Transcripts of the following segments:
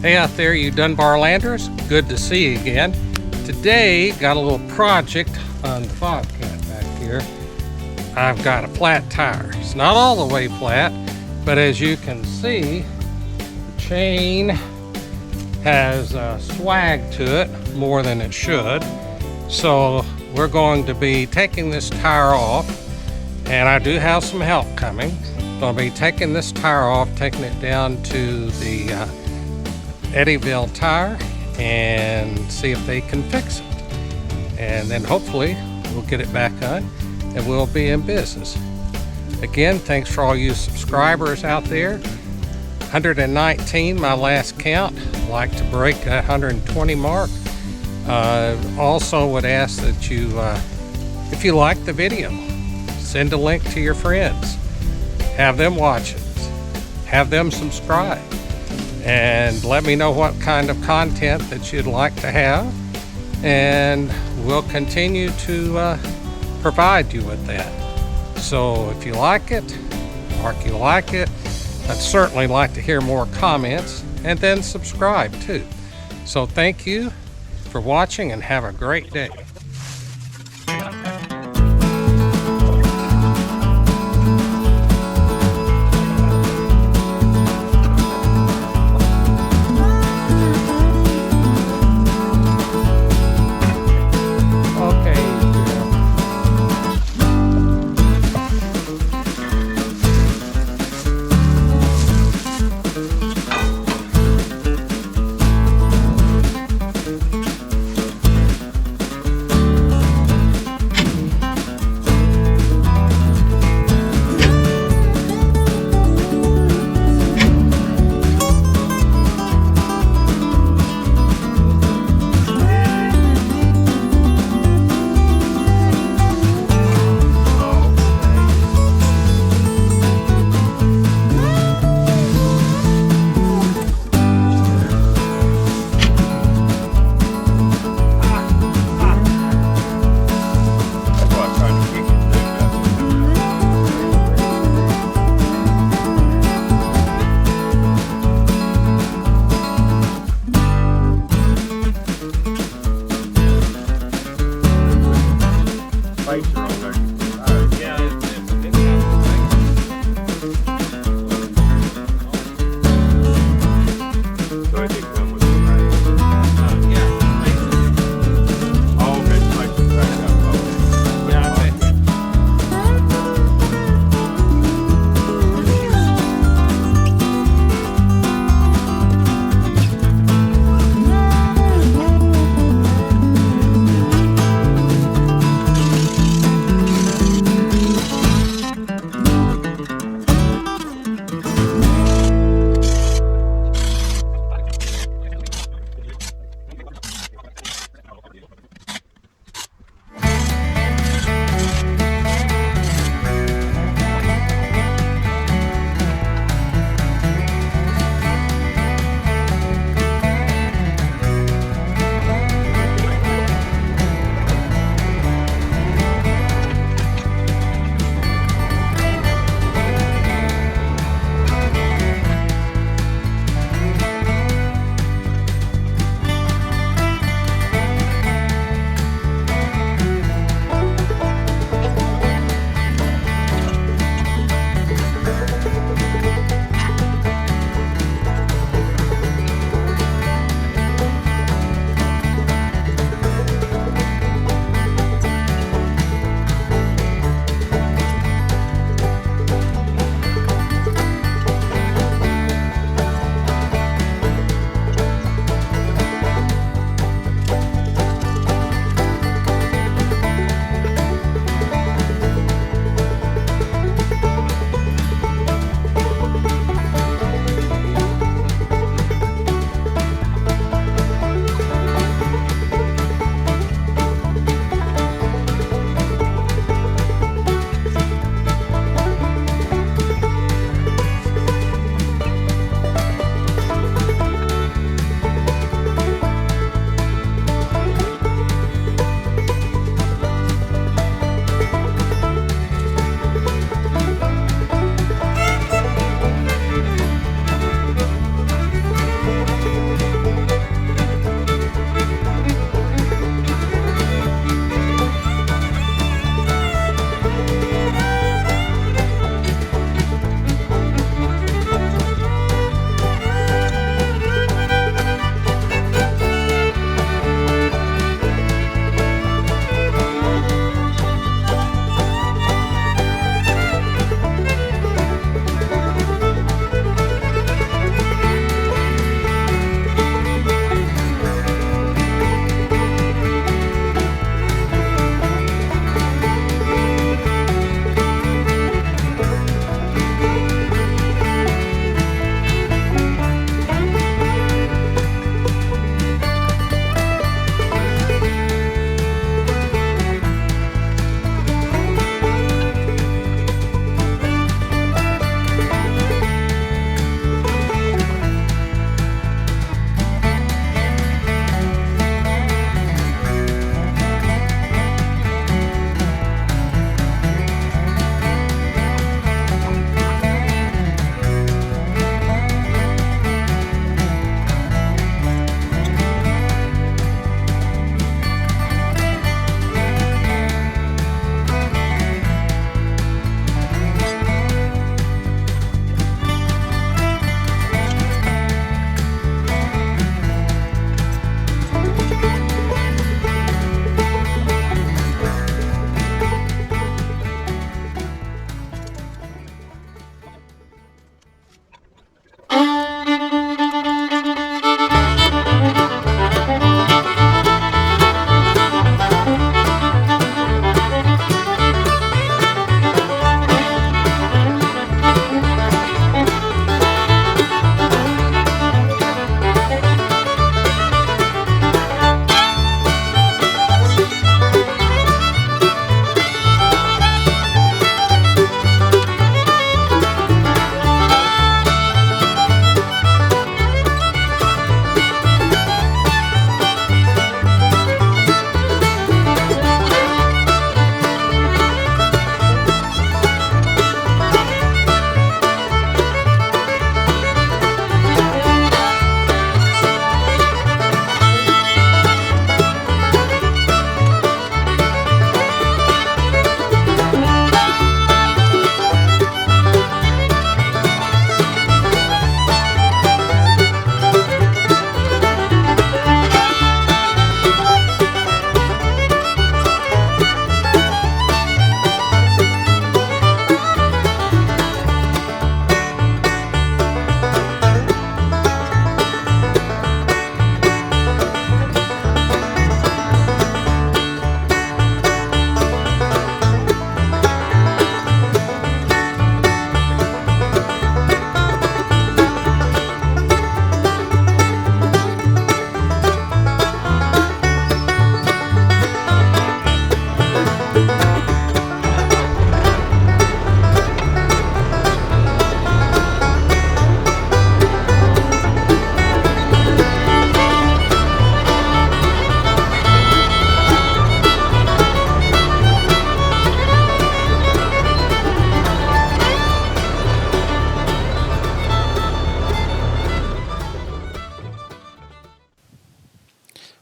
Hey out there, you Dunbar Landers, good to see you again. Today, got a little project on the BobCat back here. I've got a flat tire. It's not all the way flat, but as you can see, the chain has swag to it more than it should. So we're going to be taking this tire off, and I do have some help coming. I'll be taking this tire off, taking it down to the Eddyville Tire and see if they can fix it, and then hopefully we'll get it back on and we'll be in business again. Thanks for all you subscribers out there. 119, my last count. I'd like to break that 120 mark. Also would ask that you if you like the video, send a link to your friends, have them watch it, have them subscribe, and let me know what kind of content that you'd like to have, and we'll continue to provide you with that. So if you like it, or if you like it, I'd certainly like to hear more comments, and then subscribe too. So thank you for watching and have a great day.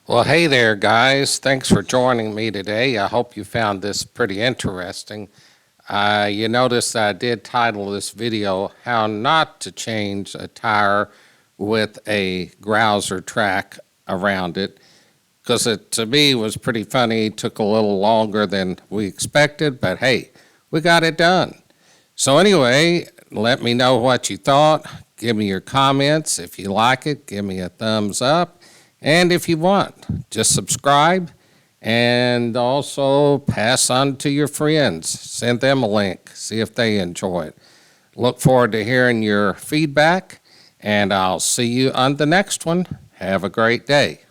Well, hey there, guys. Thanks for joining me today. I hope you found this pretty interesting. You notice I did title this video, How Not to Change a Tire with a Grouser Track around it, because it, to me, was pretty funny. Took a little longer than we expected, but hey, we got it done. So anyway, let me know what you thought. Give me your comments. If you like it, give me a thumbs up. And if you want, just subscribe and also pass on to your friends. Send them a link, see if they enjoy it. Look forward to hearing your feedback, and I'll see you on the next one. Have a great day.